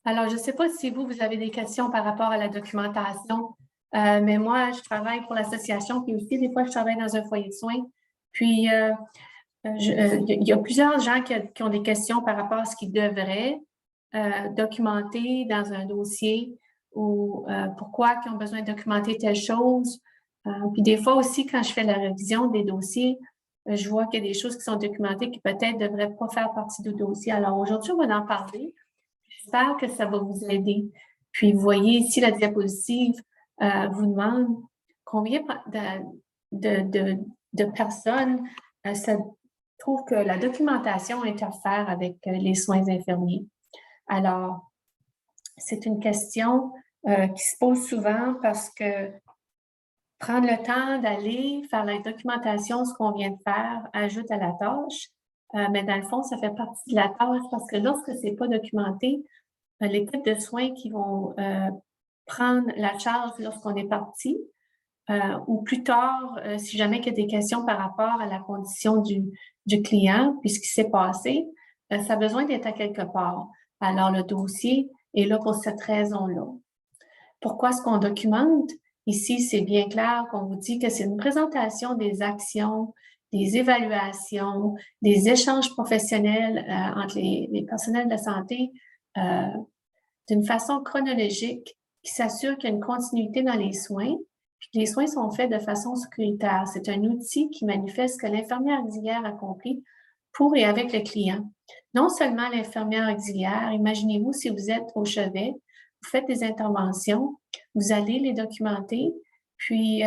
Alors, je ne sais pas si vous avez des questions par rapport à la documentation, mais moi, je travaille pour l'association, puis aussi, des fois, je travaille dans un foyer de soins. Puis, il y a plusieurs gens qui ont des questions par rapport à ce qu'ils devraient documenter dans un dossier ou pourquoi ils ont besoin de documenter telle chose. Puis des fois aussi, quand je fais la révision des dossiers, je vois qu'il y a des choses qui sont documentées qui peut-être ne devraient pas faire partie du dossier. Alors aujourd'hui, on va en parler. J'espère que ça va vous aider. Puis, vous voyez ici, la diapositive vous demande combien de personnes ça trouvent que la documentation interfère avec les soins infirmiers. Alors, c'est une question qui se pose souvent parce que prendre le temps d'aller faire la documentation, ce qu'on vient de faire, ajoute à la tâche. Mais dans le fond, ça fait partie de la tâche parce que lorsque ce n'est pas documenté, l'équipe de soins qui vont prendre la charge lorsqu'on est parti ou plus tard, si jamais il y a des questions par rapport à la condition du client, puis ce qui s'est passé, ça a besoin d'être à quelque part. Alors, le dossier est là pour cette raison-là. Pourquoi est-ce qu'on documente? Ici, c'est bien clair qu'on vous dit que c'est une présentation des actions, des évaluations, des échanges professionnels entre les personnels de la santé d'une façon chronologique qui s'assure qu'il y a une continuité dans les soins, puis que les soins sont faits de façon sécuritaire. C'est un outil qui manifeste ce que l'infirmière auxiliaire accomplit pour et avec le client. Non seulement l'infirmière auxiliaire, imaginez-vous si vous êtes au chevet, vous faites des interventions, vous allez les documenter, puis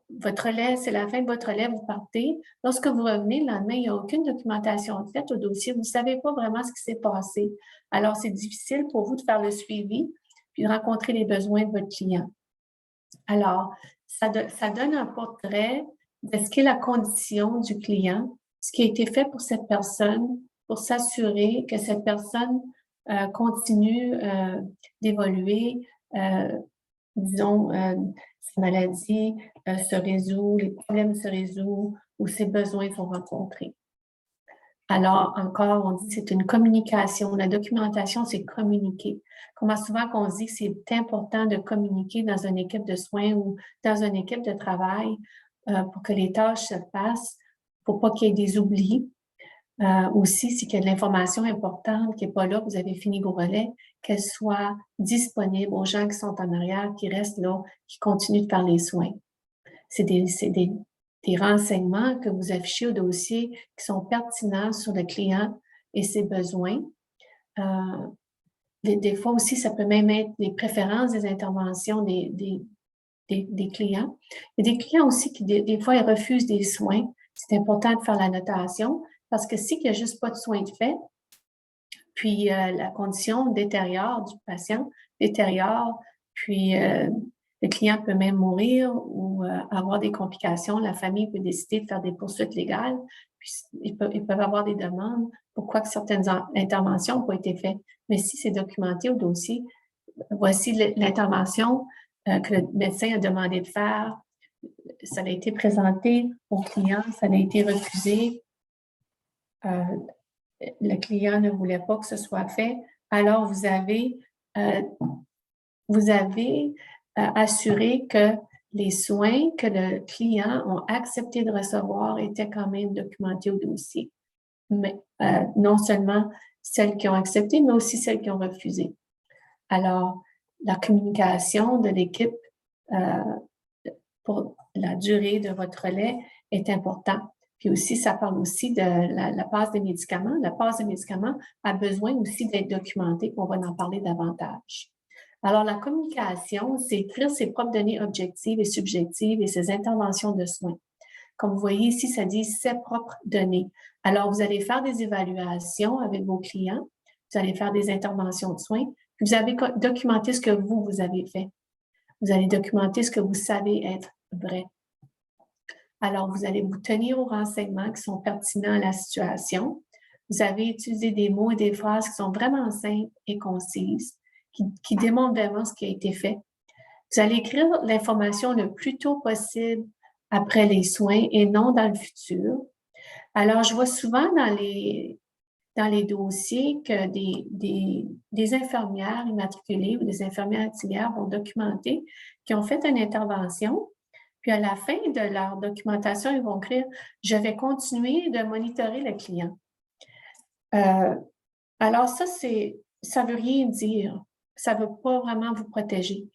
votre relais, c'est la fin de votre relais, vous partez. Lorsque vous revenez le lendemain, il n'y a aucune documentation faite au dossier. Vous ne savez pas vraiment ce qui s'est passé. Alors, c'est difficile pour vous de faire le suivi puis de rencontrer les besoins de votre client. Alors, ça donne un portrait de ce qu'est la condition du client, ce qui a été fait pour cette personne, pour s'assurer que cette personne continue d'évoluer, disons, sa maladie se résout, les problèmes se résout ou ses besoins sont rencontrés. Alors, encore, on dit que c'est une communication. La documentation, c'est communiquer. Comment souvent qu'on dit que c'est important de communiquer dans une équipe de soins ou dans une équipe de travail pour que les tâches se passent, pour pas qu'il y ait des oublis. Aussi, si il y a de l'information importante qui n'est pas là, vous avez fini vos relais, qu'elle soit disponible aux gens qui sont en arrière, qui restent là, qui continuent de faire les soins. C'est des renseignements que vous affichez au dossier qui sont pertinents sur le client et ses besoins. Des fois aussi, ça peut même être les préférences des interventions des clients. Il y a des clients aussi qui, des fois, ils refusent des soins. C'est important de faire la notation parce que s'il n'y a juste pas de soins de fait, puis la condition détériore du patient, détériore, puis le client peut même mourir ou avoir des complications. La famille peut décider de faire des poursuites légales. Puis ils peuvent avoir des demandes. Pourquoi que certaines interventions n'ont pas été faites? Mais si c'est documenté au dossier, voici l'intervention que le médecin a demandé de faire. Ça a été présenté au client, ça a été refusé. Le client ne voulait pas que ce soit fait. Alors, vous avez assuré que les soins que le client a accepté de recevoir étaient quand même documentés au dossier. Mais non seulement celles qui ont accepté, mais aussi celles qui ont refusé. Alors, la communication de l'équipe pour la durée de votre relais est importante. Puis aussi, ça parle aussi de la passe des médicaments. La passe des médicaments a besoin aussi d'être documentée, on va en parler davantage. Alors, la communication, c'est écrire ses propres données objectives et subjectives et ses interventions de soins. Comme vous voyez ici, ça dit ses propres données. Alors, vous allez faire des évaluations avec vos clients, vous allez faire des interventions de soins, puis vous avez documenté ce que vous avez fait. Vous allez documenter ce que vous savez être vrai. Alors, vous allez vous tenir aux renseignements qui sont pertinents à la situation. Vous avez utilisé des mots et des phrases qui sont vraiment simples et concises, qui démontrent vraiment ce qui a été fait. Vous allez écrire l'information le plus tôt possible après les soins et non dans le futur. Alors, je vois souvent dans les dans les dossiers que des infirmières immatriculées ou des infirmières auxiliaires vont documenter, qui ont fait une intervention, puis à la fin de leur documentation, ils vont écrire « Je vais continuer de monitorer le client ». Alors ça veut rien dire. Ça ne veut pas vraiment vous protéger.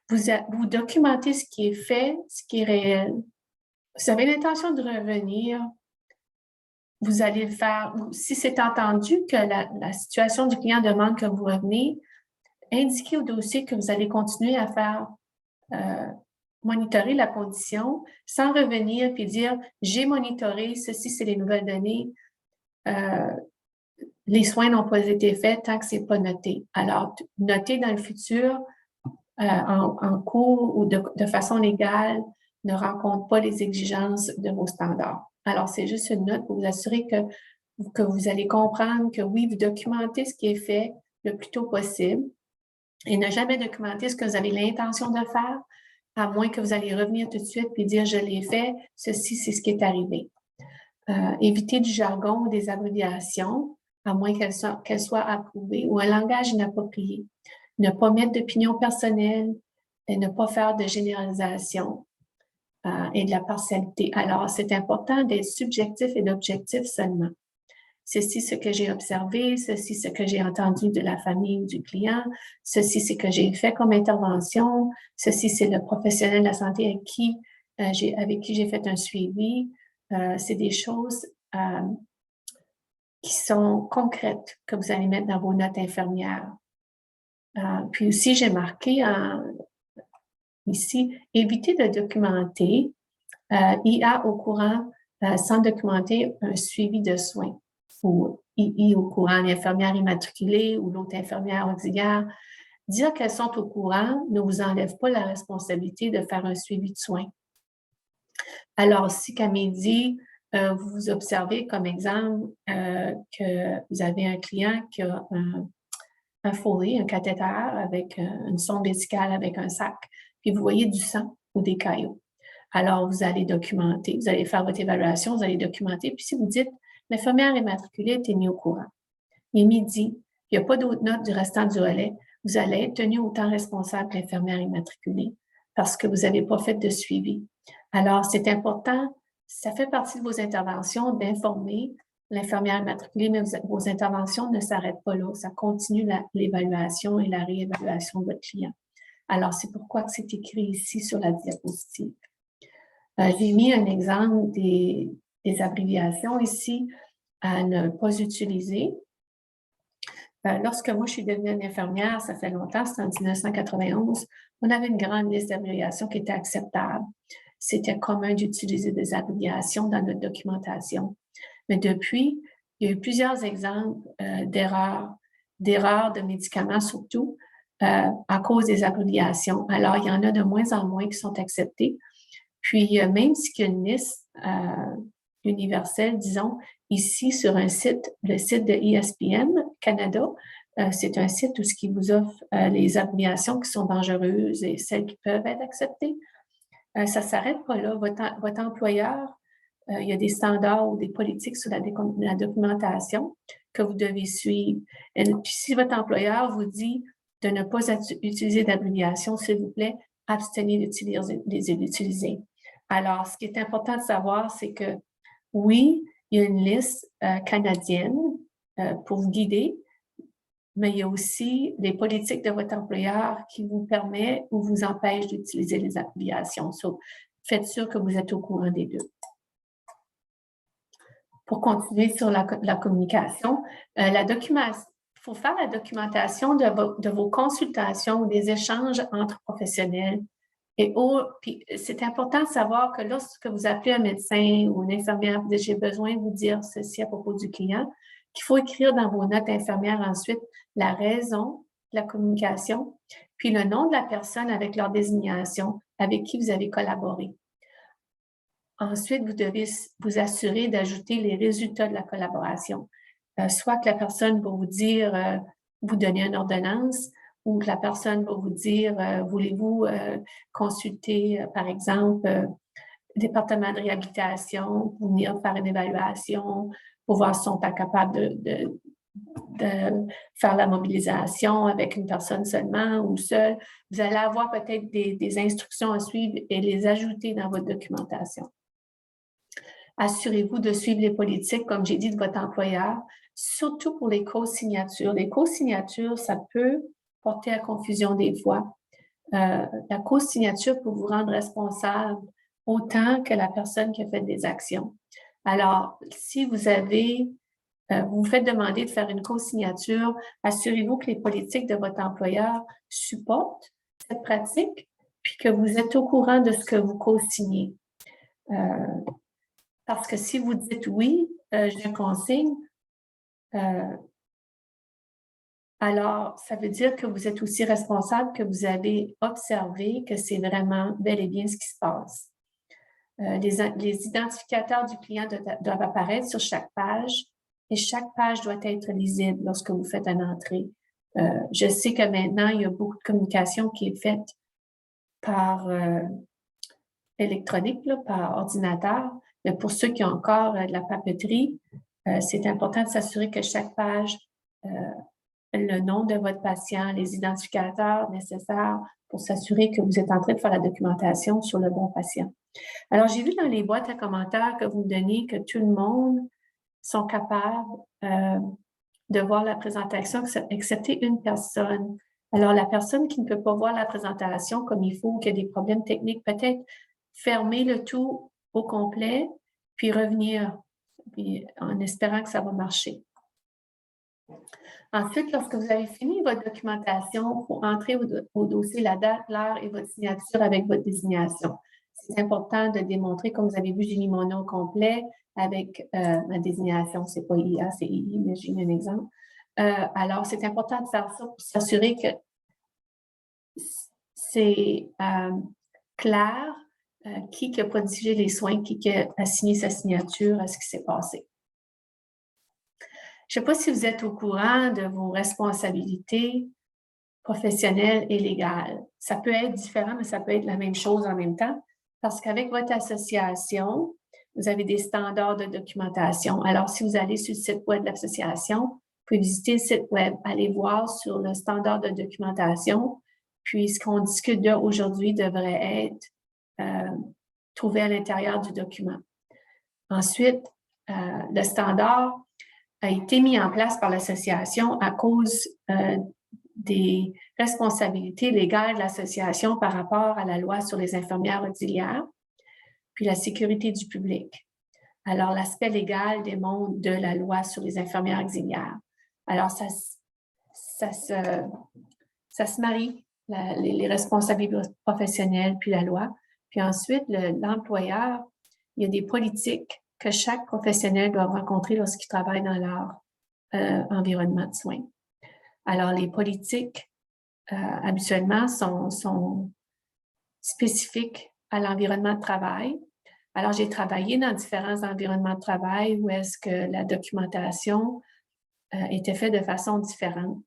Vous documentez ce qui est fait, ce qui est réel. Vous avez l'intention de revenir, vous allez le faire. Si c'est entendu que la situation du client demande que vous reveniez, indiquez au dossier que vous allez continuer à faire monitorer la condition sans revenir puis dire « j'ai monitoré, ceci c'est les nouvelles données, les soins n'ont pas été faits tant que c'est pas noté ». Alors, notez dans le futur en cours ou de façon légale ne rencontre pas les exigences de vos standards. Alors, c'est juste une note pour vous assurer que vous allez comprendre que oui, vous documentez ce qui est fait le plus tôt possible et ne jamais documenter ce que vous avez l'intention de faire, à moins que vous allez revenir tout de suite et dire « je l'ai fait, ceci, c'est ce qui est arrivé ». Évitez du jargon ou des abréviations, à moins qu'elles soient approuvées, ou un langage inapproprié. Ne pas mettre d'opinion personnelle et ne pas faire de généralisation et de la partialité. Alors, c'est important d'être subjectif et d'objectif seulement. Ceci, ce que j'ai observé, ceci, ce que j'ai entendu de la famille ou du client, ceci, c'est ce que j'ai fait comme intervention, ceci, c'est le professionnel de la santé avec qui j'ai fait un suivi. C'est des choses qui sont concrètes que vous allez mettre dans vos notes infirmières. Puis aussi, j'ai marqué ici, évitez de documenter IA au courant sans documenter un suivi de soins ou II au courant, l'infirmière immatriculée ou l'autre infirmière auxiliaire. Dire qu'elles sont au courant ne vous enlève pas la responsabilité de faire un suivi de soins. Alors, si Camille dit, vous observez comme exemple que vous avez un client qui a un Foley, un cathéter avec une sonde médicale avec un sac, puis vous voyez du sang ou des caillots. Alors, vous allez documenter, vous allez faire votre évaluation, vous allez documenter, puis si vous dites, l'infirmière immatriculée était mise au courant, il est midi, il n'y a pas d'autres notes du restant du relais, vous allez être tenu autant responsable que l'infirmière immatriculée parce que vous n'avez pas fait de suivi. Alors, c'est important, ça fait partie de vos interventions d'informer l'infirmière immatriculée, mais vos interventions ne s'arrêtent pas là, ça continue l'évaluation et la réévaluation de votre client. Alors, c'est pourquoi c'est écrit ici sur la diapositive. J'ai mis un exemple des abréviations ici à ne pas utiliser. Lorsque moi, je suis devenue une infirmière, ça fait longtemps, c'était en 1991, on avait une grande liste d'abréviations qui était acceptable. C'était commun d'utiliser des abréviations dans notre documentation. Mais depuis, il y a eu plusieurs exemples d'erreurs de médicaments surtout, à cause des abréviations. Alors, il y en a de moins en moins qui sont acceptées. Puis, même s'il y a une liste universelle, disons, ici sur un site, le site de ESPN Canada, c'est un site où ce qui vous offre les abréviations qui sont dangereuses et celles qui peuvent être acceptées. Ça ne s'arrête pas là. Votre employeur, il y a des standards ou des politiques sur la documentation que vous devez suivre. Et puis, si votre employeur vous dit de ne pas utiliser d'abréviation, s'il vous plaît, abstenez d'utiliser. Alors, ce qui est important de savoir, c'est que oui, il y a une liste canadienne pour vous guider, mais il y a aussi les politiques de votre employeur qui vous permettent ou vous empêchent d'utiliser les abréviations. So, faites sûr que vous êtes au courant des deux. Pour continuer sur la communication, il faut faire la documentation de vos consultations ou des échanges entre professionnels. Puis c'est important de savoir que lorsque vous appelez un médecin ou une infirmière, vous dites « j'ai besoin de vous dire ceci à propos du client », qu'il faut écrire dans vos notes infirmières ensuite la raison de la communication, puis le nom de la personne avec leur désignation, avec qui vous avez collaboré. Ensuite, vous devez vous assurer d'ajouter les résultats de la collaboration. Soit que la personne va vous dire, vous donner une ordonnance, ou que la personne va vous dire, voulez-vous consulter, par exemple, le département de réhabilitation pour venir faire une évaluation, pour voir si ils sont pas capables de faire la mobilisation avec une personne seulement ou seule. Vous allez avoir peut-être des instructions à suivre et les ajouter dans votre documentation. Assurez-vous de suivre les politiques, comme j'ai dit, de votre employeur, surtout pour les co-signatures. Les co-signatures, ça peut porter à confusion des fois. La co-signature peut vous rendre responsable autant que la personne qui a fait des actions. Alors, si vous vous faites demander de faire une co-signature, assurez-vous que les politiques de votre employeur supportent cette pratique, puis que vous êtes au courant de ce que vous co-signez. Parce que si vous dites oui, je consigne, alors ça veut dire que vous êtes aussi responsable, que vous avez observé que c'est vraiment bel et bien ce qui se passe. Les identificateurs du client doivent apparaître sur chaque page et chaque page doit être lisible lorsque vous faites une entrée. Je sais que maintenant, il y a beaucoup de communication qui est faite par électronique, là, par ordinateur, mais pour ceux qui ont encore de la papeterie, c'est important de s'assurer que chaque page, le nom de votre patient, les identificateurs nécessaires pour s'assurer que vous êtes en train de faire la documentation sur le bon patient. Alors, j'ai vu dans les boîtes à commentaires que vous donnez que tout le monde sont capables de voir la présentation, excepté une personne. Alors, la personne qui ne peut pas voir la présentation comme il faut, qui a des problèmes techniques, peut-être fermer le tout au complet, puis revenir, puis en espérant que ça va marcher. Ensuite, lorsque vous avez fini votre documentation, il faut entrer au dossier la date, l'heure et votre signature avec votre désignation. C'est important de démontrer, comme vous avez vu, j'ai mis mon nom complet avec ma désignation. C'est pas IA, c'est II, mais j'ai mis un exemple. Alors, c'est important de faire ça pour s'assurer que c'est clair qui a prodigé les soins, qui a signé sa signature à ce qui s'est passé. Je ne sais pas si vous êtes au courant de vos responsabilités professionnelles et légales. Ça peut être différent, mais ça peut être la même chose en même temps, parce qu'avec votre association, vous avez des standards de documentation. Alors, si vous allez sur le site web de l'association, vous pouvez visiter le site web, aller voir sur le standard de documentation, puis ce qu'on discute aujourd'hui devrait être trouvé à l'intérieur du document. Ensuite, le standard a été mis en place par l'association à cause des responsabilités légales de l'association par rapport à la loi sur les infirmières auxiliaires, puis la sécurité du public. Alors, l'aspect légal démontre de la loi sur les infirmières auxiliaires. Alors, ça se marie, les responsabilités professionnelles, puis la loi. Puis ensuite, l'employeur, il y a des politiques que chaque professionnel doit rencontrer lorsqu'il travaille dans leur environnement de soins. Alors, les politiques, habituellement, sont spécifiques à l'environnement de travail. Alors, j'ai travaillé dans différents environnements de travail où est-ce que la documentation était faite de façon différente.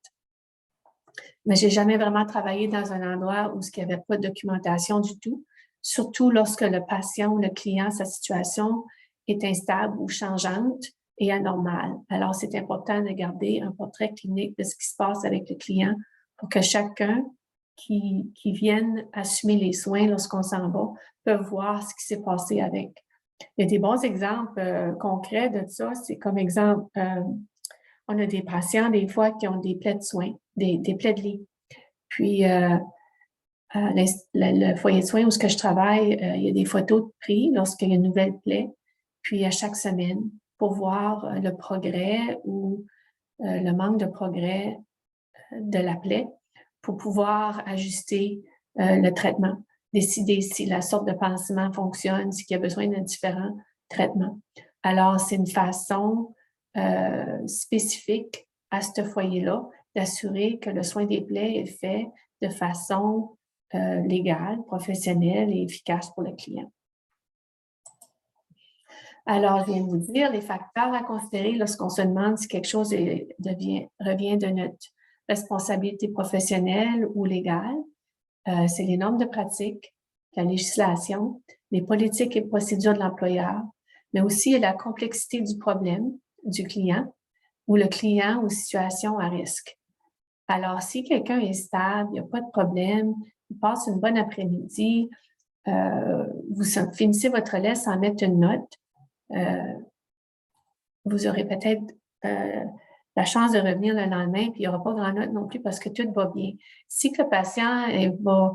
Mais j'ai jamais vraiment travaillé dans un endroit où il n'y avait pas de documentation du tout, surtout lorsque le patient ou le client, sa situation est instable ou changeante et anormale. Alors, c'est important de garder un portrait clinique de ce qui se passe avec le client pour que chacun qui vienne assumer les soins lorsqu'on s'en va peut voir ce qui s'est passé avec. Il y a des bons exemples concrets de ça. C'est comme exemple, on a des patients des fois qui ont des plaies de soins, des plaies de lit. Puis, le foyer de soins où je travaille, il y a des photos prises lorsqu'il y a une nouvelle plaie, puis à chaque semaine, pour voir le progrès ou le manque de progrès de la plaie, pour pouvoir ajuster le traitement, décider si la sorte de pansement fonctionne, s'il y a besoin d'un différent traitement. Alors, c'est une façon spécifique à ce foyer-là d'assurer que le soin des plaies est fait de façon légale, professionnelle et efficace pour le client. Alors, je viens de vous dire les facteurs à considérer lorsqu'on se demande si quelque chose revient de notre responsabilité professionnelle ou légale. C'est les normes de pratique, la législation, les politiques et procédures de l'employeur, mais aussi la complexité du problème du client, ou le client aux situations à risque. Alors, si quelqu'un est stable, il n'y a pas de problème, il passe une bonne après-midi, vous finissez votre lettre sans mettre une note, vous aurez peut-être la chance de revenir le lendemain, puis il n'y aura pas grand note non plus parce que tout va bien. Si le patient va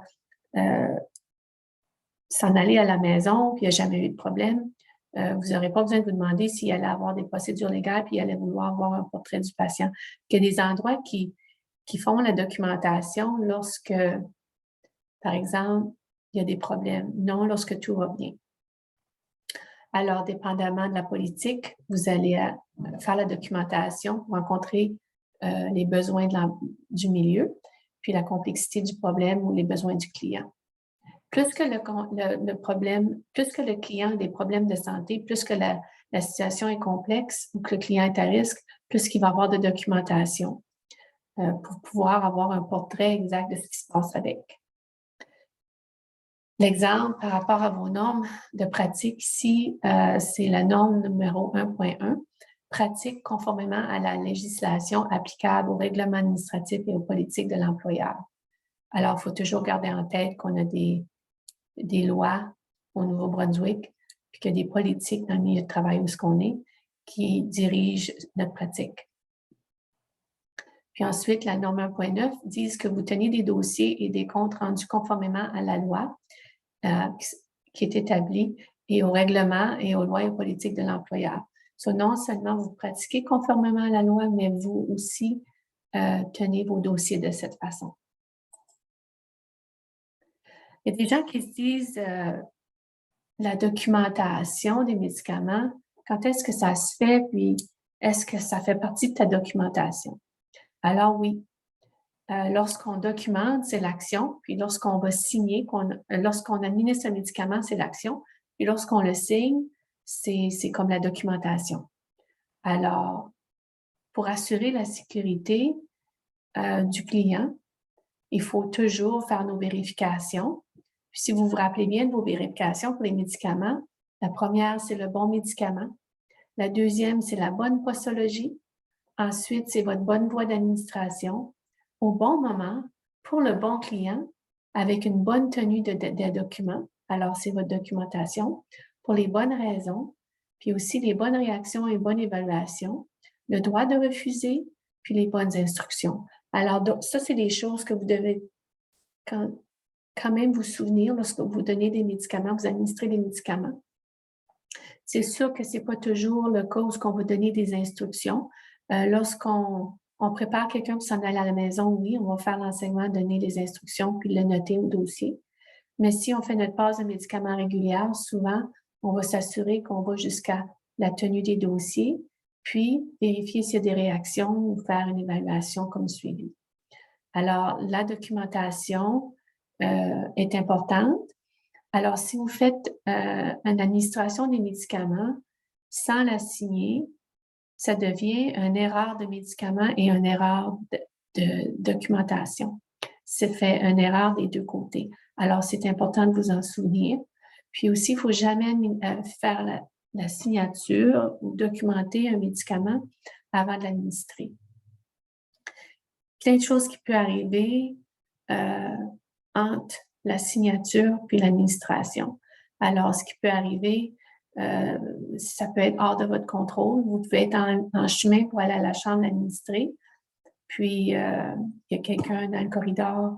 s'en aller à la maison, puis il n'y a jamais eu de problème, vous n'aurez pas besoin de vous demander s'il allait avoir des procédures légales, puis il allait vouloir voir un portrait du patient. Il y a des endroits qui font la documentation lorsque, par exemple, il y a des problèmes, non lorsque tout va bien. Alors, dépendamment de la politique, vous allez faire la documentation pour rencontrer les besoins du milieu, puis la complexité du problème ou les besoins du client. Plus que plus que le client a des problèmes de santé, plus que la situation est complexe ou que le client est à risque, plus qu'il va avoir de documentation pour pouvoir avoir un portrait exact de ce qui se passe avec. L'exemple par rapport à vos normes de pratique ici, c'est la norme numéro 1.1, pratique conformément à la législation applicable au règlement administratif et aux politiques de l'employeur. Alors, il faut toujours garder en tête qu'on a des lois au Nouveau-Brunswick, puis qu'il y a des politiques dans le milieu de travail où ce qu'on est, qui dirigent notre pratique. Puis ensuite, la norme 1.9 dit que vous tenez des dossiers et des comptes rendus conformément à la loi qui est établie et au règlement et aux lois et aux politiques de l'employeur. Non seulement vous pratiquez conformément à la loi, mais vous aussi tenez vos dossiers de cette façon. Il y a des gens qui se disent la documentation des médicaments, quand est-ce que ça se fait, puis est-ce que ça fait partie de ta documentation? Alors oui, lorsqu'on documente, c'est l'action, puis lorsqu'on va signer, lorsqu'on administre un médicament, c'est l'action, puis lorsqu'on le signe, c'est comme la documentation. Alors, pour assurer la sécurité du client, il faut toujours faire nos vérifications. Puis si vous vous rappelez bien de vos vérifications pour les médicaments, la première, c'est le bon médicament. La deuxième, c'est la bonne postologie. Ensuite, c'est votre bonne voie d'administration au bon moment pour le bon client avec une bonne tenue de documents. Alors, c'est votre documentation pour les bonnes raisons, puis aussi les bonnes réactions et bonnes évaluations, le droit de refuser, puis les bonnes instructions. Alors, ça, c'est des choses que vous devez quand même vous souvenir lorsque vous donnez des médicaments, vous administrez des médicaments. C'est sûr que ce n'est pas toujours le cas où on va donner des instructions. Lorsqu'on prépare quelqu'un pour s'en aller à la maison, oui, on va faire l'enseignement, donner les instructions, puis le noter au dossier. Mais si on fait notre passe de médicaments régulière, souvent, on va s'assurer qu'on va jusqu'à la tenue des dossiers, puis vérifier s'il y a des réactions ou faire une évaluation comme suivi. Alors, la documentation est importante. Alors, si vous faites une administration des médicaments sans la signer, ça devient une erreur de médicament et une erreur de documentation. C'est fait une erreur des deux côtés. Alors, c'est important de vous en souvenir. Puis aussi, il ne faut jamais faire la signature ou documenter un médicament avant de l'administrer. Plein de choses qui peuvent arriver entre la signature puis l'administration. Alors, ce qui peut arriver, ça peut être hors de votre contrôle. Vous pouvez être en chemin pour aller à la chambre administrer, puis il y a quelqu'un dans le corridor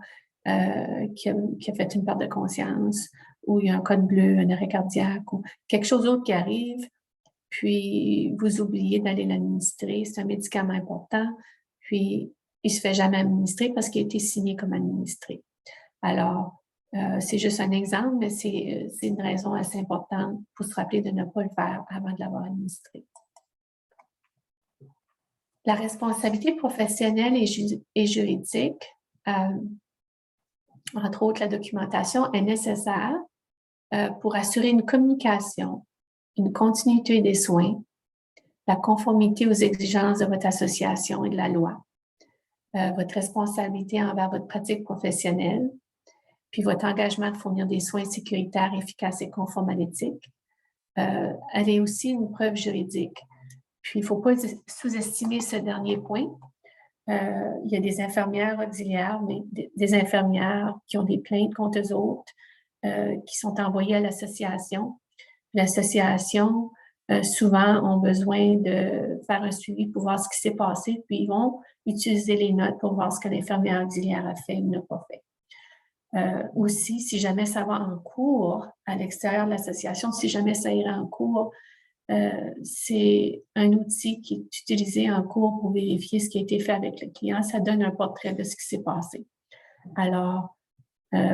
qui a fait une perte de conscience, ou il y a un code bleu, un arrêt cardiaque, ou quelque chose d'autre qui arrive, puis vous oubliez d'aller l'administrer. C'est un médicament important, puis il ne se fait jamais administrer parce qu'il a été signé comme administré. Alors, c'est juste un exemple, mais c'est une raison assez importante pour se rappeler de ne pas le faire avant de l'avoir administré. La responsabilité professionnelle et juridique, entre autres la documentation, est nécessaire pour assurer une communication, une continuité des soins, la conformité aux exigences de votre association et de la loi, votre responsabilité envers votre pratique professionnelle, puis votre engagement de fournir des soins sécuritaires, efficaces et conformes à l'éthique. Elle est aussi une preuve juridique. Puis, il ne faut pas sous-estimer ce dernier point. Il y a des infirmières auxiliaires, mais des infirmières qui ont des plaintes contre eux autres, qui sont envoyées à l'association. L'association, souvent, ont besoin de faire un suivi pour voir ce qui s'est passé, puis ils vont utiliser les notes pour voir ce que l'infirmière auxiliaire a fait ou n'a pas fait. Aussi, si jamais ça va en cours à l'extérieur de l'association, si jamais ça ira en cours, c'est un outil qui est utilisé en cours pour vérifier ce qui a été fait avec le client. Ça donne un portrait de ce qui s'est passé. Alors,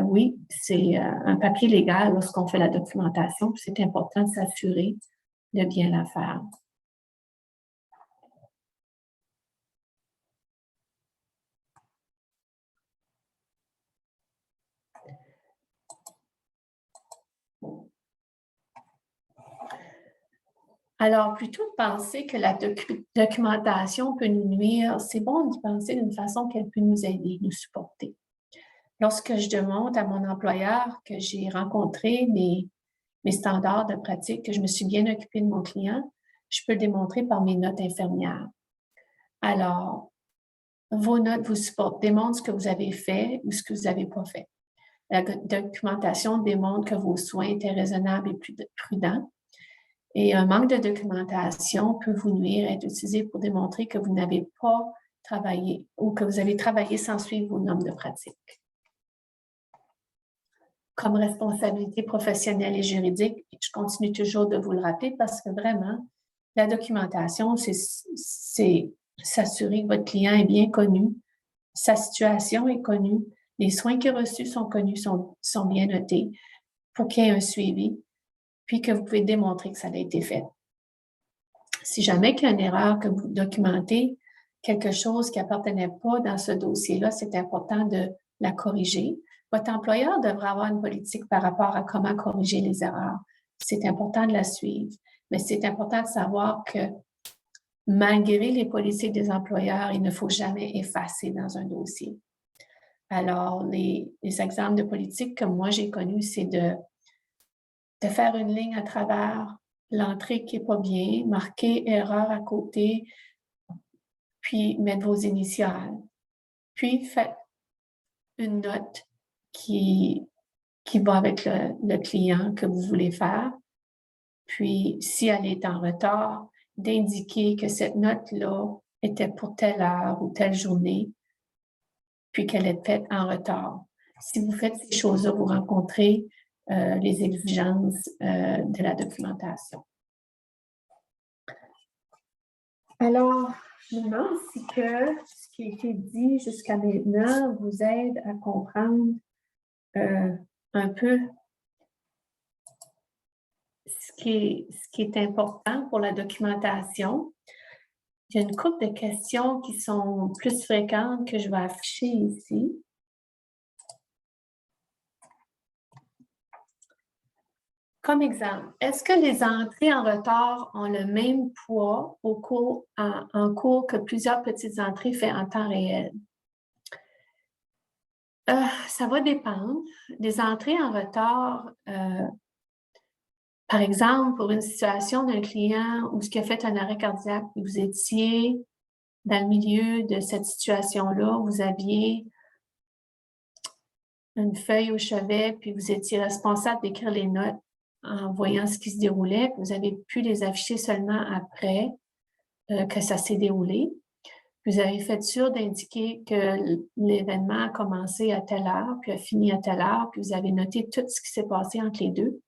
oui, c'est un papier légal lorsqu'on fait la documentation. C'est important de s'assurer de bien la faire. Alors, plutôt de penser que la documentation peut nous nuire, c'est bon d'y penser d'une façon qu'elle peut nous aider, nous supporter. Lorsque je demande à mon employeur que j'ai rencontré mes standards de pratique, que je me suis bien occupée de mon client, je peux le démontrer par mes notes infirmières. Alors, vos notes vous supportent, démontrent ce que vous avez fait ou ce que vous n'avez pas fait. La documentation démontre que vos soins étaient raisonnables et prudents. Et un manque de documentation peut vous nuire et être utilisé pour démontrer que vous n'avez pas travaillé ou que vous avez travaillé sans suivre vos normes de pratique. Comme responsabilité professionnelle et juridique, je continue toujours de vous le rappeler parce que vraiment, la documentation, c'est s'assurer que votre client est bien connu, sa situation est connue, les soins qu'il a reçus sont connus, sont bien notés pour qu'il y ait un suivi, puis que vous pouvez démontrer que ça a été fait. Si jamais il y a une erreur, que vous documentez quelque chose qui n'appartenait pas dans ce dossier-là, c'est important de la corriger. Votre employeur devra avoir une politique par rapport à comment corriger les erreurs. C'est important de la suivre, mais c'est important de savoir que malgré les politiques des employeurs, il ne faut jamais effacer dans un dossier. Alors, les exemples de politique que moi j'ai connus, c'est de faire une ligne à travers l'entrée qui n'est pas bien, marquer erreur à côté, puis mettre vos initiales. Puis faites une note qui va avec le client que vous voulez faire. Puis, si elle est en retard, d'indiquer que cette note-là était pour telle heure ou telle journée, puis qu'elle est faite en retard. Si vous faites ces choses-là, vous rencontrez les exigences de la documentation. Alors, je me demande si ce qui a été dit jusqu'à maintenant vous aide à comprendre un peu ce qui est important pour la documentation. Il y a une couple de questions qui sont plus fréquentes que je vais afficher ici. Comme exemple, est-ce que les entrées en retard ont le même poids en cours que plusieurs petites entrées faites en temps réel? Ça va dépendre. Des entrées en retard, par exemple, pour une situation d'un client où ce qui a fait un arrêt cardiaque, vous étiez dans le milieu de cette situation-là, vous aviez une feuille au chevet, puis vous étiez responsable d'écrire les notes en voyant ce qui se déroulait, puis vous avez pu les afficher seulement après que ça s'est déroulé. Vous avez fait sûr d'indiquer que l'événement a commencé à telle heure, puis a fini à telle heure, puis vous avez noté tout ce qui s'est passé entre les deux.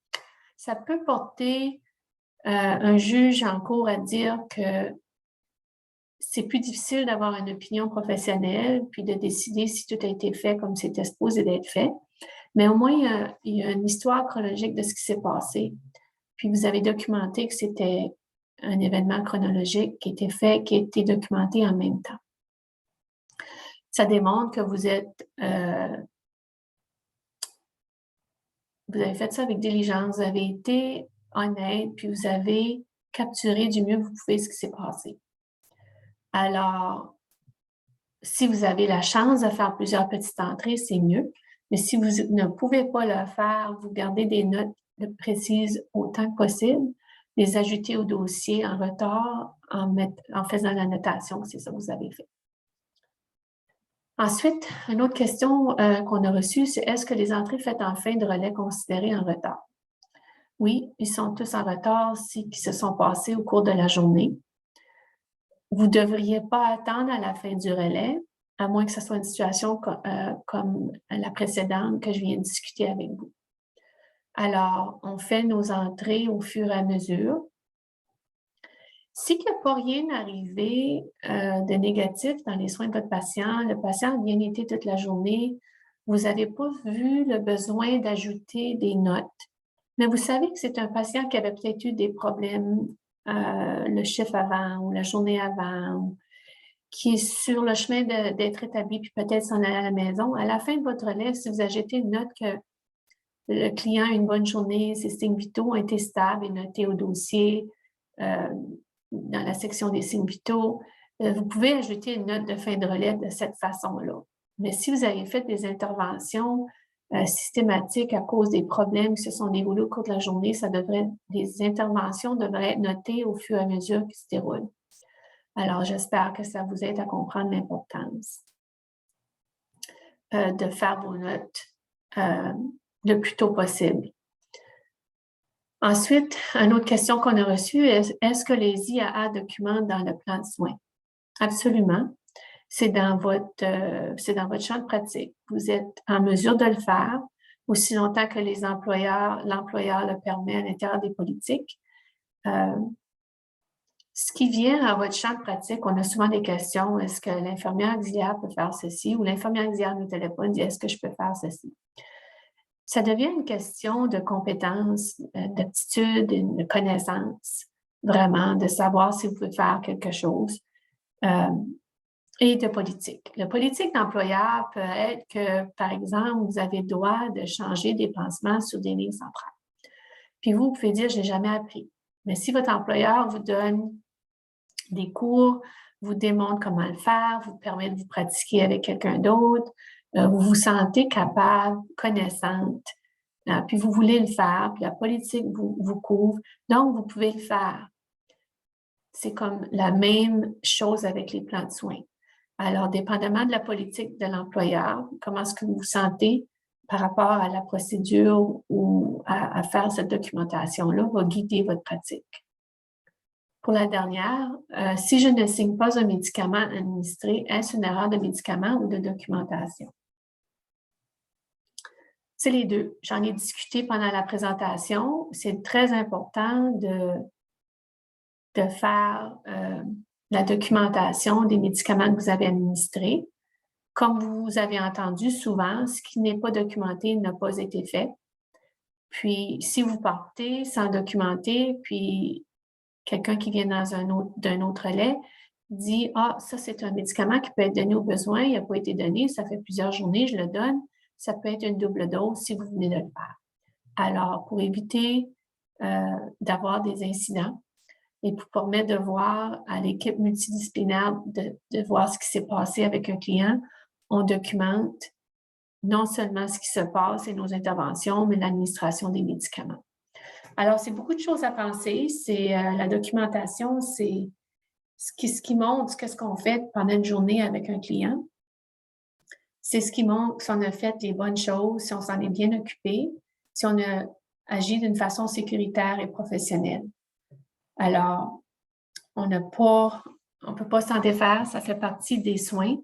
Ça peut porter un juge en cours à dire que c'est plus difficile d'avoir une opinion professionnelle, puis de décider si tout a été fait comme c'était supposé d'être fait. Mais au moins, il y a une histoire chronologique de ce qui s'est passé. Puis vous avez documenté que c'était un événement chronologique qui était fait, qui a été documenté en même temps. Ça démontre que vous avez fait ça avec diligence, vous avez été honnête, puis vous avez capturé du mieux que vous pouvez ce qui s'est passé. Alors, si vous avez la chance de faire plusieurs petites entrées, c'est mieux. Mais si vous ne pouvez pas le faire, vous gardez des notes précises autant que possible. les ajouter au dossier en retard en faisant la notation, c'est ça que vous avez fait. Ensuite, une autre question qu'on a reçue, c'est est-ce que les entrées faites en fin de relais considérées en retard? Oui, ils sont tous en retard qui se sont passés au cours de la journée. Vous ne devriez pas attendre à la fin du relais, à moins que ce soit une situation comme la précédente que je viens de discuter avec vous. Alors, on fait nos entrées au fur et à mesure. Si il n'y a pas rien arrivé de négatif dans les soins de votre patient, le patient a bien été toute la journée, vous n'avez pas vu le besoin d'ajouter des notes, mais vous savez que c'est un patient qui avait peut-être eu des problèmes le chiffre avant ou la journée avant, ou qui est sur le chemin d'être établi, puis peut-être s'en aller à la maison. À la fin de votre relais, si vous ajoutez une note que le client a une bonne journée, ses signes vitaux ont été stables et notés au dossier, dans la section des signes vitaux, vous pouvez ajouter une note de fin de relais de cette façon-là. Mais si vous avez fait des interventions systématiques à cause des problèmes qui se sont déroulés au cours de la journée, les interventions devraient être notées au fur et à mesure qu'ils se déroulent. Alors, j'espère que ça vous aide à comprendre l'importance de faire vos notes le plus tôt possible. Ensuite, une autre question qu'on a reçue, est-ce que les IAA documentent dans le plan de soins? Absolument. C'est dans votre champ de pratique. Vous êtes en mesure de le faire aussi longtemps que l'employeur le permet à l'intérieur des politiques. Ce qui vient à votre champ de pratique, on a souvent des questions. Est-ce que l'infirmière auxiliaire peut faire ceci? Ou l'infirmière auxiliaire nous téléphone dit, est-ce que je peux faire ceci? Ça devient une question de compétence, d'aptitude, de connaissance, vraiment, de savoir si vous pouvez faire quelque chose, et de politique. Le politique d'employeur peut être que, par exemple, vous avez le droit de changer des pansements sur des lignes centrales. Puis vous pouvez dire, je n'ai jamais appris. Mais si votre employeur vous donne des cours, vous démontre comment le faire, vous permet de vous pratiquer avec quelqu'un d'autre, vous vous sentez capable, connaissante, puis vous voulez le faire, puis la politique vous couvre, donc vous pouvez le faire. C'est comme la même chose avec les plans de soins. Alors, dépendamment de la politique de l'employeur, comment est-ce que vous vous sentez par rapport à la procédure ou à faire cette documentation-là va guider votre pratique. Pour la dernière, si je ne signe pas un médicament administré, est-ce une erreur de médicament ou de documentation? C'est les deux. J'en ai discuté pendant la présentation. C'est très important de faire la documentation des médicaments que vous avez administrés. Comme vous avez entendu souvent, ce qui n'est pas documenté n'a pas été fait. Puis, si vous partez sans documenter, puis quelqu'un qui vient d'un autre relais dit « Ah, ça, c'est un médicament qui peut être donné au besoin, il n'a pas été donné, ça fait plusieurs journées, je le donne. » Ça peut être une double dose si vous venez de le faire. Alors, pour éviter d'avoir des incidents et pour permettre de voir à l'équipe multidisciplinaire de voir ce qui s'est passé avec un client, on documente non seulement ce qui se passe et nos interventions, mais l'administration des médicaments. Alors, c'est beaucoup de choses à penser. C'est la documentation, c'est ce qui montre qu'est-ce qu'on fait pendant une journée avec un client. C'est ce qui montre si on a fait les bonnes choses, si on s'en est bien occupé, si on a agi d'une façon sécuritaire et professionnelle. Alors, on ne peut pas s'en défaire, ça fait partie des soins.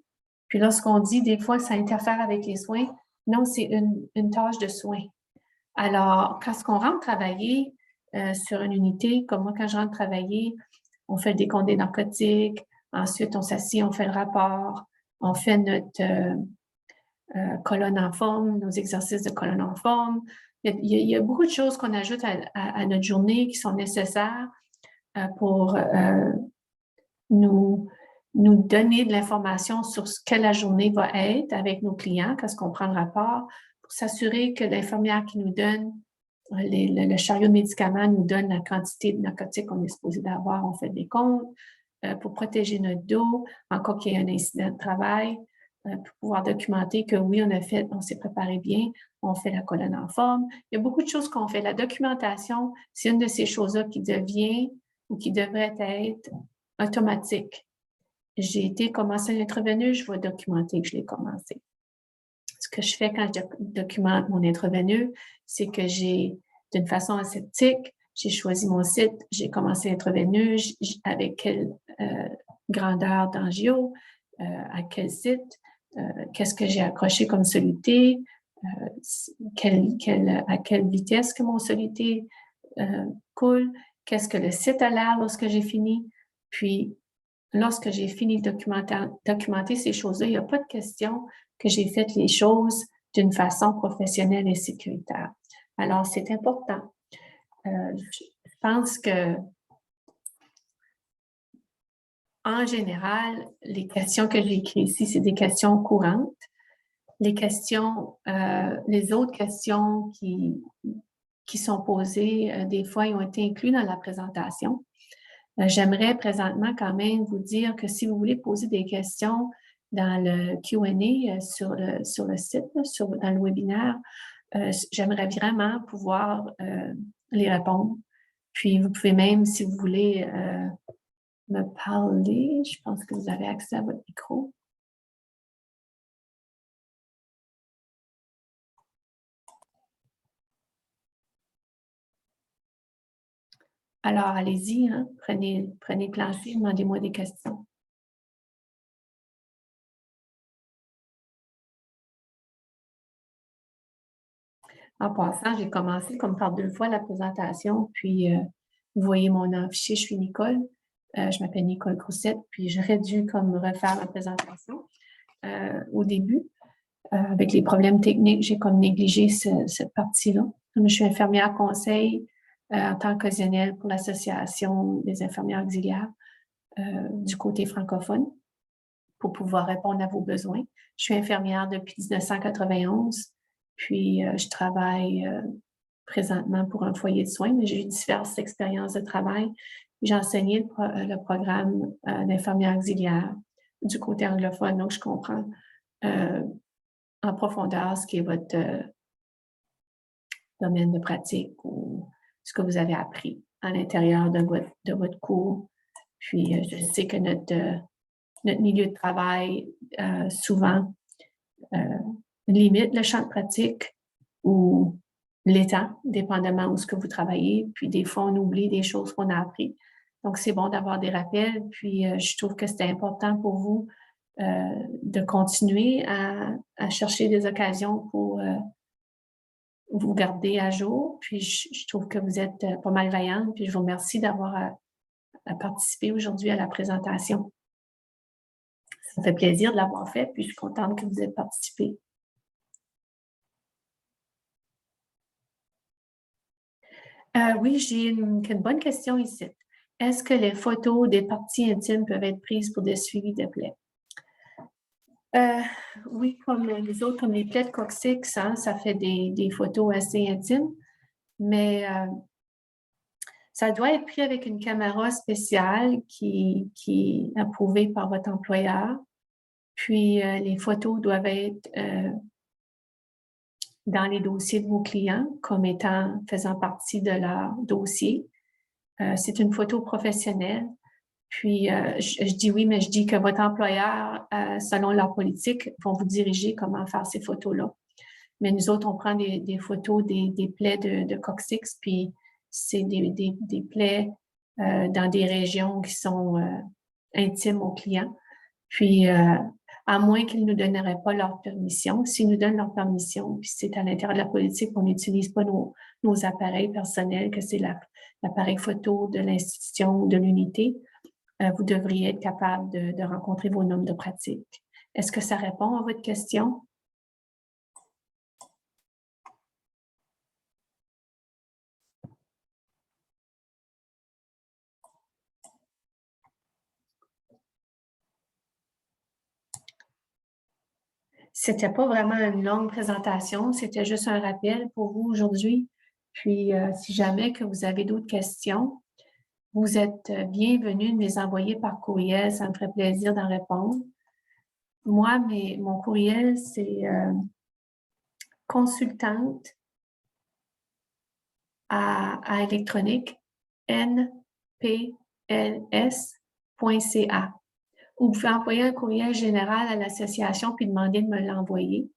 Puis lorsqu'on dit des fois ça interfère avec les soins, non, c'est une tâche de soins. Alors, quand on rentre travailler sur une unité, comme moi, quand je rentre travailler, on fait le décompte des narcotiques, ensuite on s'assied, on fait le rapport, on fait notre colonne en forme, nos exercices de colonne en forme. Il y a beaucoup de choses qu'on ajoute à notre journée qui sont nécessaires pour nous donner de l'information sur ce que la journée va être avec nos clients, quand on prend le rapport, pour s'assurer que l'infirmière qui nous donne le chariot de médicaments nous donne la quantité de narcotiques qu'on est supposé d'avoir, on fait des comptes, pour protéger notre dos, en cas qu'il y ait un incident de travail. pour pouvoir documenter que oui, on s'est préparé bien, on fait la colonne en forme. Il y a beaucoup de choses qu'on fait. La documentation, c'est une de ces choses-là qui devient ou qui devrait être automatique. J'ai été commencer un intraveineux, je vais documenter que je l'ai commencé. Ce que je fais quand je documente mon intraveineux, c'est que d'une façon aseptique, j'ai choisi mon site, j'ai commencé intraveineux, avec quelle grandeur d'angio, à quel site, qu'est-ce que j'ai accroché comme soluté, à quelle vitesse que mon soluté coule, qu'est-ce que le site a l'air lorsque j'ai fini. Puis, lorsque j'ai fini de documenter ces choses-là, il n'y a pas de question que j'ai fait les choses d'une façon professionnelle et sécuritaire. Alors, c'est important. Je pense que, en général, les questions que j'ai écrites ici, c'est des questions courantes. Les autres questions qui sont posées, des fois, ils ont été inclus dans la présentation. J'aimerais présentement quand même vous dire que si vous voulez poser des questions dans le Q&A sur le site, dans le webinaire, j'aimerais vraiment pouvoir les répondre. Puis, vous pouvez même, si vous voulez, me parler. Je pense que vous avez accès à votre micro. Alors, allez-y, hein, prenez plancher, demandez-moi des questions. En passant, j'ai commencé comme par 2 fois la présentation, puis vous voyez mon nom affiché, je suis Nicole. Je m'appelle Nicole Groussette, puis j'aurais dû comme refaire la présentation au début. Avec les problèmes techniques, j'ai comme négligé cette partie-là. Je suis infirmière conseil en temps occasionnel pour l'Association des infirmières auxiliaires du côté francophone pour pouvoir répondre à vos besoins. Je suis infirmière depuis 1991, puis je travaille présentement pour un foyer de soins, mais j'ai eu diverses expériences de travail. J'ai enseigné le programme d'infirmière auxiliaire du côté anglophone, donc je comprends en profondeur ce qui est votre domaine de pratique ou ce que vous avez appris à l'intérieur de votre cours. Puis, je sais que notre milieu de travail, souvent, limite le champ de pratique ou l'état, dépendamment où ce que vous travaillez. Puis, des fois, on oublie des choses qu'on a appris. Donc, c'est bon d'avoir des rappels. Puis, je trouve que c'est important pour vous de continuer à chercher des occasions pour vous garder à jour. Puis, je trouve que vous êtes pas mal vaillante. Puis, je vous remercie d'avoir participé aujourd'hui à la présentation. Ça me fait plaisir de l'avoir fait, puis je suis contente que vous ayez participé. Oui, j'ai une bonne question ici. Est-ce que les photos des parties intimes peuvent être prises pour des suivis de plaies? Oui, comme les autres, comme les plaies de coccyx, hein, ça fait des photos assez intimes, mais ça doit être pris avec une caméra spéciale qui est approuvée par votre employeur. Puis, les photos doivent être dans les dossiers de vos clients comme faisant partie de leur dossier. C'est une photo professionnelle. Puis, je dis oui, mais je dis que votre employeur, selon leur politique, vont vous diriger comment faire ces photos-là. Mais nous autres, on prend des photos des plaies de coccyx, puis c'est des plaies dans des régions qui sont intimes aux clients. Puis, à moins qu'ils ne nous donneraient pas leur permission. S'ils nous donnent leur permission, puis c'est à l'intérieur de la politique, on n'utilise pas nos appareils personnels, que c'est l'appareil photo de l'institution ou de l'unité, vous devriez être capable de rencontrer vos normes de pratique. Est-ce que ça répond à votre question? C'était pas vraiment une longue présentation, c'était juste un rappel pour vous aujourd'hui. Puis, si jamais que vous avez d'autres questions, vous êtes bienvenus de me les envoyer par courriel, ça me ferait plaisir d'en répondre. moi, mon courriel, c'est consultante à électronique npls.ca. Ou vous pouvez envoyer un courriel général à l'association puis demander de me l'envoyer.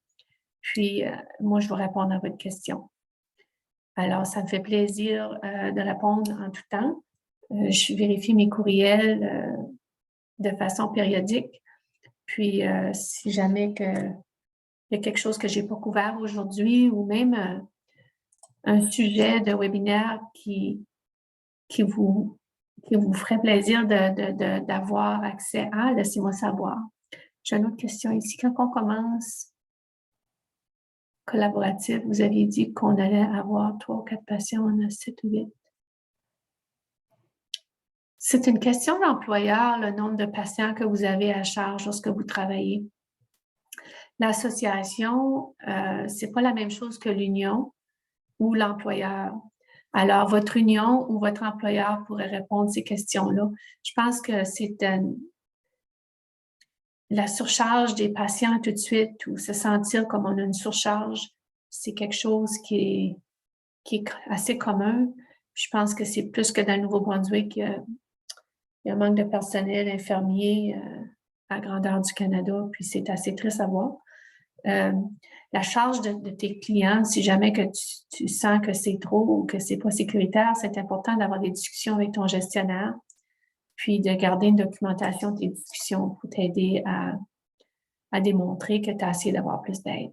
Puis, moi, je vais répondre à votre question. Alors, ça me fait plaisir de répondre en tout temps. Je vérifie mes courriels de façon périodique. Puis, si jamais il y a quelque chose que je n'ai pas couvert aujourd'hui ou même un sujet de webinaire qui vous ferait plaisir d'avoir accès à, laissez-moi savoir. J'ai une autre question ici. Quand on commence collaboratif, vous aviez dit qu'on allait avoir 3 ou 4 patients, on a 7 ou 8. C'est une question d'employeur, le nombre de patients que vous avez à charge lorsque vous travaillez. L'association, c'est pas la même chose que l'union ou l'employeur. Alors, votre union ou votre employeur pourrait répondre à ces questions-là. Je pense que c'est la surcharge des patients tout de suite ou se sentir comme on a une surcharge, c'est quelque chose qui est assez commun. Je pense que c'est plus que dans le Nouveau-Brunswick, il y a un manque de personnel infirmier à la grandeur du Canada, puis c'est assez triste à voir. La charge de tes clients, si jamais que tu sens que c'est trop ou que c'est pas sécuritaire, c'est important d'avoir des discussions avec ton gestionnaire, puis de garder une documentation de tes discussions pour t'aider à démontrer que tu as essayé d'avoir plus d'aide.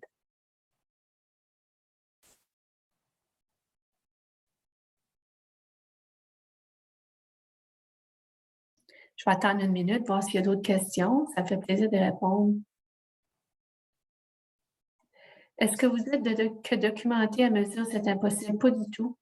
Je vais attendre 1 minute, voir s'il y a d'autres questions. Ça me fait plaisir de répondre. Est-ce que vous êtes que documenter à mesure, c'est impossible? Pas du tout.